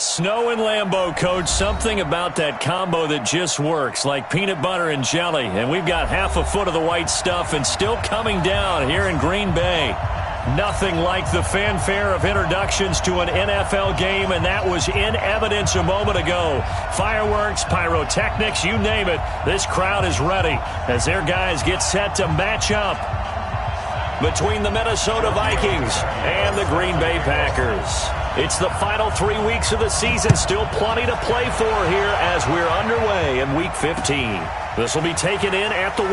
Snow and Lambeau, Coach. Something about that combo that just works, like peanut butter and jelly. And we've got half a foot of the white stuff and still coming down here in Green Bay. Nothing like the fanfare of introductions to an NFL game, and that was in evidence a moment ago. Fireworks, pyrotechnics, you name it. This crowd is ready as their guys get set to match up between the Minnesota Vikings and the Green Bay Packers. It's the final 3 weeks of the season. Still plenty to play for here as we're underway in Week 15. This will be taken in at the 1.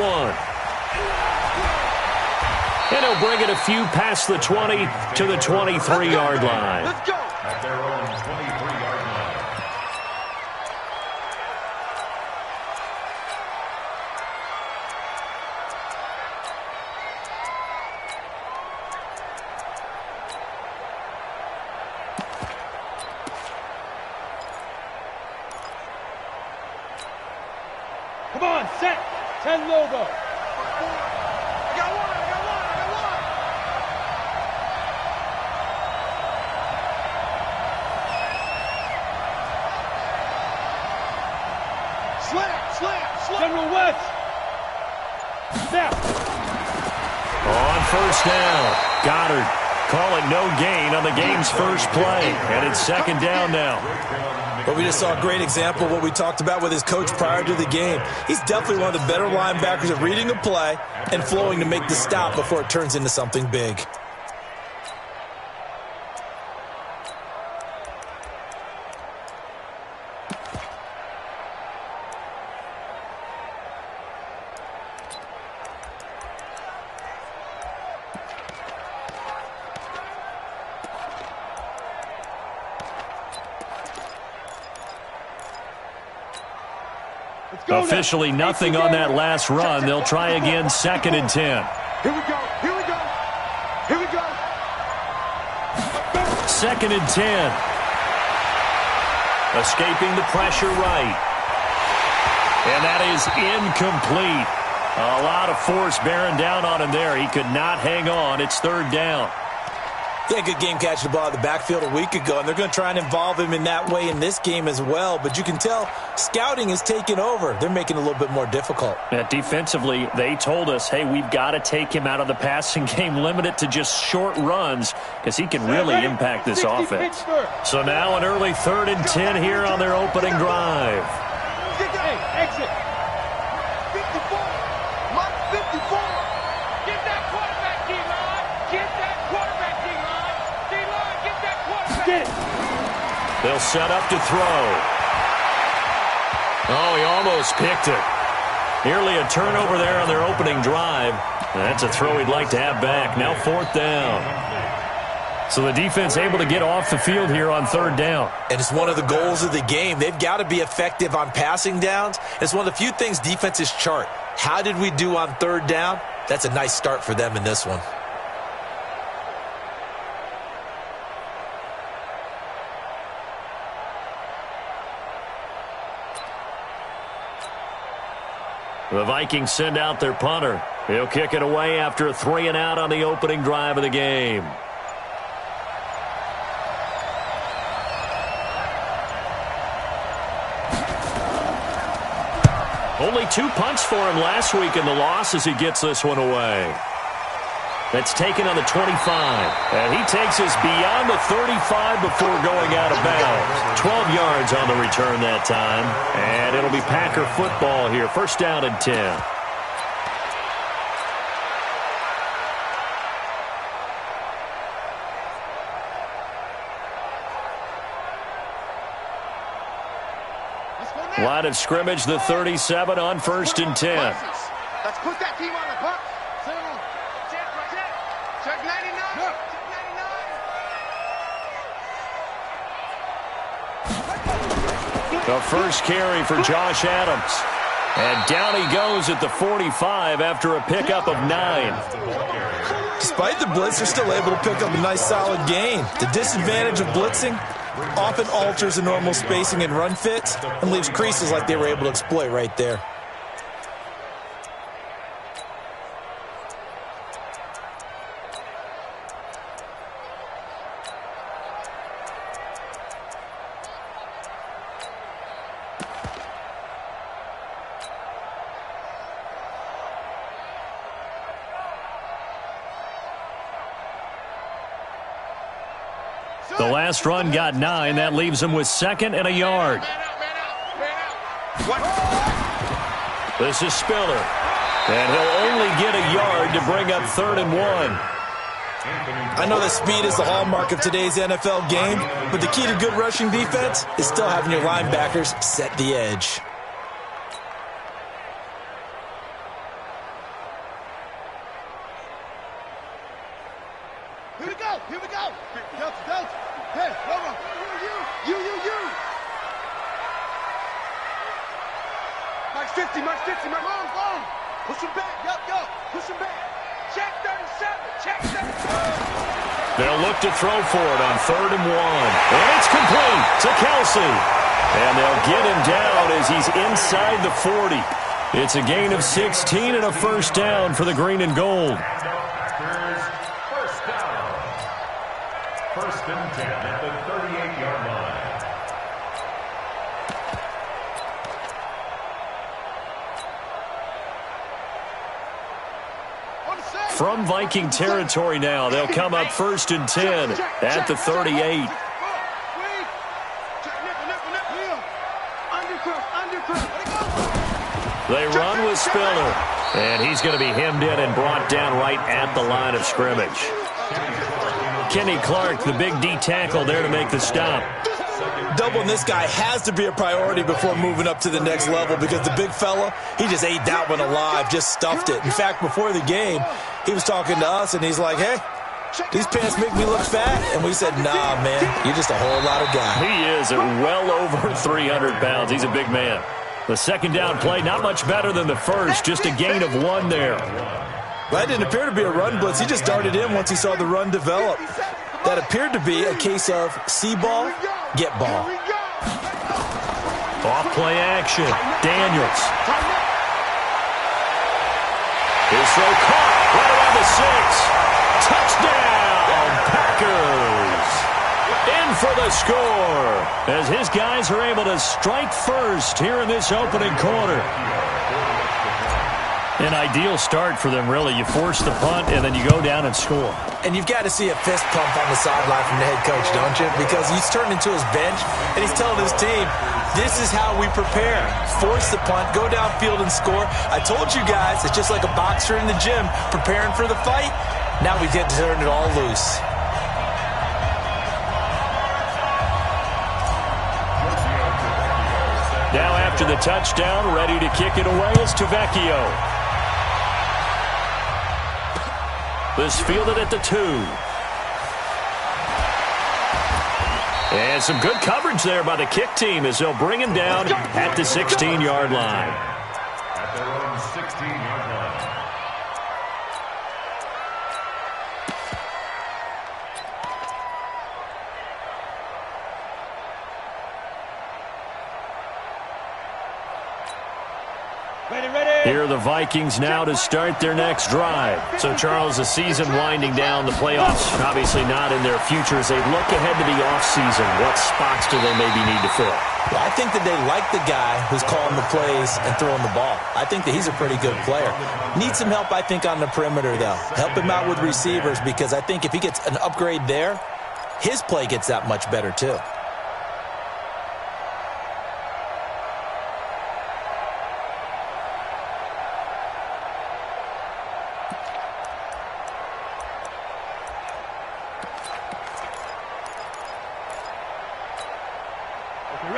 And he'll bring it a few past the 20 to the 23-yard line. Let's go. At their own 23-yard line. Come on, set. 10 logo. I got one. Slam. General West. Snap. On first down, Goddard calling no gain on the game's first play. And it's second down now. But we just saw a great example of what we talked about with his coach prior to the game. He's definitely one of the better linebackers at reading a play and flowing to make the stop before it turns into something big. Officially nothing on that last run. They'll try again, 2nd and 10. Here we go. 2nd and 10. Escaping the pressure right. And that is incomplete. A lot of force bearing down on him there. He could not hang on. It's 3rd down. He had a good game catching the ball in the backfield a week ago, and they're going to try and involve him in that way in this game as well. But you can tell scouting is taking over. They're making it a little bit more difficult. Defensively, they told us, hey, we've got to take him out of the passing game, limit it to just short runs because he can really impact this offense. So now an early 3rd and 10 here on their opening drive. Hey, exit. 54. Mark 54. Get that quarterback, D-line. Get that quarterback, D-line. D-line, get that quarterback. They'll set up to throw. Oh, he almost picked it. Nearly a turnover there on their opening drive. That's a throw he'd like to have back. Now 4th down. So the defense able to get off the field here on 3rd down. And it's one of the goals of the game. They've got to be effective on passing downs. It's one of the few things defenses chart. How did we do on 3rd down? That's a nice start for them in this one. The Vikings send out their punter. He'll kick it away after a 3-and-out on the opening drive of the game. Only 2 punts for him last week in the loss as he gets this one away. That's taken on the 25. And he takes us beyond the 35 before going out of bounds. 12 yards on the return that time. And it'll be Packer football here. 1st down and 10. Line of scrimmage, the 37 on 1st and 10. Let's put that team on the box. Check 99. The first carry for Josh Adams. And down he goes at the 45 after a pickup of 9. Despite the blitz, they're still able to pick up a nice solid gain. The disadvantage of blitzing often alters the normal spacing and run fits and leaves creases like they were able to exploit right there. last run got 9. That leaves him with 2nd and a yard. This is Spiller. And he'll only get a yard to bring up 3rd and 1. I know that speed is the hallmark of today's NFL game, but the key to good rushing defense is still having your linebackers set the edge. Here we go. Here we go. Delta. Hey, Laura. You. Mark 50. Long. Push him back. Yup. Push him back. Check 37. They'll look to throw for it on 3rd and 1. And it's complete to Kelsey. And they'll get him down as he's inside the 40. It's a gain of 16 and a first down for the green and gold. First down. 1st and 10 at the 38-yard line. From Viking territory now, they'll come up 1st and 10 at the 38. They run with Spiller, and he's going to be hemmed in and brought down right at the line of scrimmage. Kenny Clark, the big D tackle there to make the stop. Doubling this guy has to be a priority before moving up to the next level because the big fella, he just ate that one alive, just stuffed it. In fact, before the game, he was talking to us, and he's like, hey, these pants make me look fat. And we said, nah, man, you're just a whole lot of guy. He is at well over 300 pounds. He's a big man. The 2nd down play, not much better than the first, just a gain of 1 there. That didn't appear to be a run blitz. He just darted in once he saw the run develop. That appeared to be a case of see ball, get ball. Off play action. Daniels. His throw caught right around the 6. Touchdown, Packers. In for the score as his guys are able to strike first here in this opening quarter. An ideal start for them, really. You force the punt, and then you go down and score. And you've got to see a fist pump on the sideline from the head coach, don't you? Because he's turned into his bench, and he's telling his team, this is how we prepare. Force the punt, go downfield and score. I told you guys, it's just like a boxer in the gym preparing for the fight. Now we get to turn it all loose. Now after the touchdown, ready to kick it away is Tavecchio. This fielded at the 2. And some good coverage there by the kick team as they'll bring him down at the 16-yard line. At their own 16-yard line. Here are the Vikings now to start their next drive. So, Charles, the season winding down, the playoffs obviously not in their future. As they look ahead to the offseason, what spots do they maybe need to fill? Well, I think that they like the guy who's calling the plays and throwing the ball. I think that he's a pretty good player. Needs some help, I think, on the perimeter, though. Help him out with receivers because I think if he gets an upgrade there, his play gets that much better, too.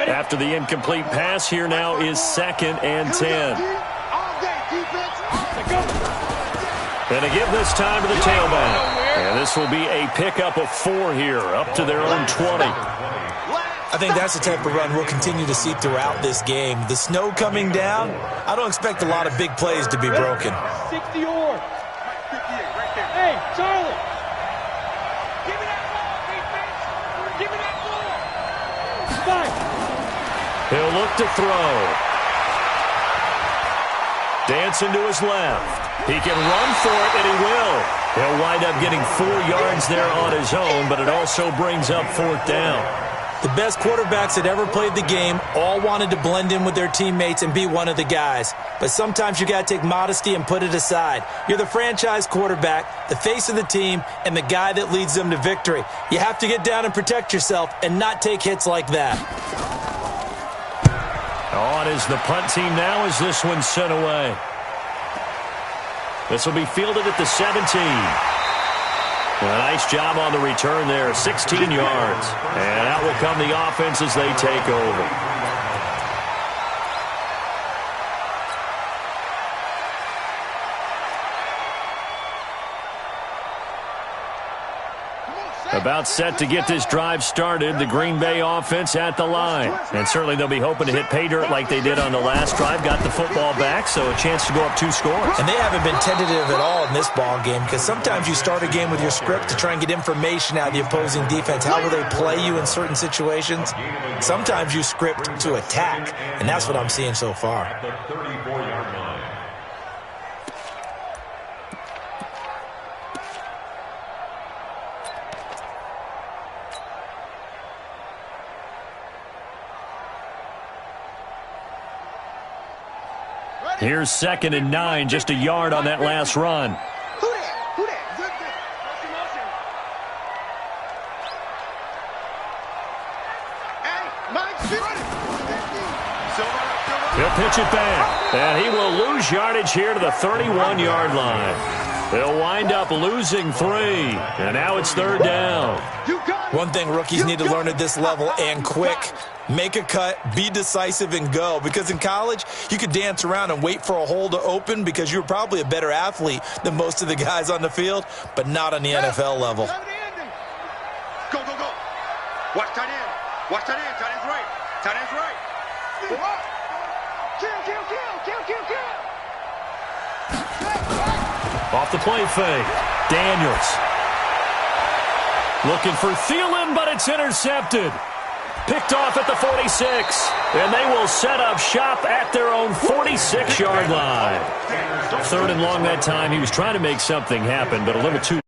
After the incomplete pass, here now is 2nd and 10. And a give this time to the tailback. And this will be a pickup of 4 here, up to their own 20. I think that's the type of run we'll continue to see throughout this game. The snow coming down, I don't expect a lot of big plays to be broken. 60 or. Hey, Charlie. Give me that ball, defense. Give me that ball. Fine. He'll look to throw. Dancing to his left. He can run for it, and he will. He'll wind up getting 4 yards there on his own, but it also brings up 4th down. The best quarterbacks that ever played the game all wanted to blend in with their teammates and be one of the guys. But sometimes you got to take modesty and put it aside. You're the franchise quarterback, the face of the team, and the guy that leads them to victory. You have to get down and protect yourself and not take hits like that. On is the punt team now as this one's sent away. This will be fielded at the 17. A nice job on the return there, 16 yards. And out will come the offense as they take over. About set to get this drive started, the Green Bay offense at the line. And certainly they'll be hoping to hit pay dirt like they did on the last drive. Got the football back, so a chance to go up 2 scores. And they haven't been tentative at all in this ball game because sometimes you start a game with your script to try and get information out of the opposing defense. How will they play you in certain situations? Sometimes you script to attack, and that's what I'm seeing so far. At the 34-yard line. Here's 2nd and 9, just a yard on that last run. Who that? Who that? Hey, Mike, He'll pitch it back, and he will lose yardage here to the 31-yard line. They'll wind up losing 3, and now it's 3rd down. One thing rookies need to learn at this level, and quick, make a cut, be decisive, and go. Because in college, you could dance around and wait for a hole to open because you're probably a better athlete than most of the guys on the field, but not on the NFL level. Go, go, go. Watch tight end. Watch tight end. Tight end's right. Tight end's right. Kill, kill, kill, kill, kill, kill. Off the play fake, Daniels. Looking for Thielen, but it's intercepted. Picked off at the 46, and they will set up shop at their own 46-yard line. 3rd and long that time. He was trying to make something happen, but a little too